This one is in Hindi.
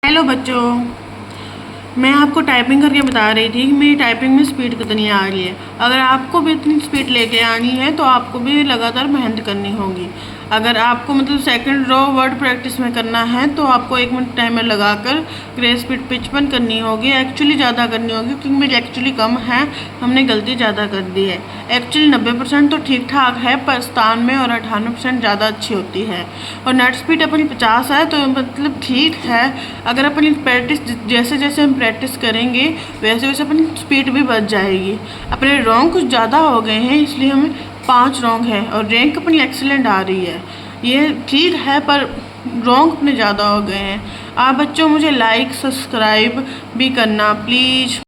हेलो बच्चों, मैं आपको टाइपिंग करके बता रही थी कि मेरी टाइपिंग में स्पीड कितनी आ रही है। अगर आपको भी इतनी स्पीड लेके आनी है तो आपको भी लगातार मेहनत करनी होगी। अगर आपको मतलब सेकंड रो वर्ड प्रैक्टिस में करना है तो आपको 1 मिनट टाइमर लगाकर ग्रे स्पीड 55 करनी होगी। एक्चुअली ज़्यादा करनी होगी क्योंकि मेरी एक्चुअली कम है, हमने गलती ज़्यादा कर दी है। एक्चुअली 90% तो ठीक ठाक है, पर 97 और 98% ज़्यादा अच्छी होती है। और नेट स्पीड अपनी 50 है तो मतलब ठीक है। अगर अपनी प्रैक्टिस जैसे जैसे हम प्रैक्टिस करेंगे वैसे वैसे अपनी स्पीड भी बढ़ जाएगी। अपने रॉन्ग कुछ ज़्यादा हो गए हैं इसलिए हमें 5 रॉन्ग है और रैंक अपनी एक्सीलेंट आ रही है। ये ठीक है पर रॉन्ग अपने ज़्यादा हो गए हैं। आप बच्चों मुझे लाइक सब्सक्राइब भी करना प्लीज़।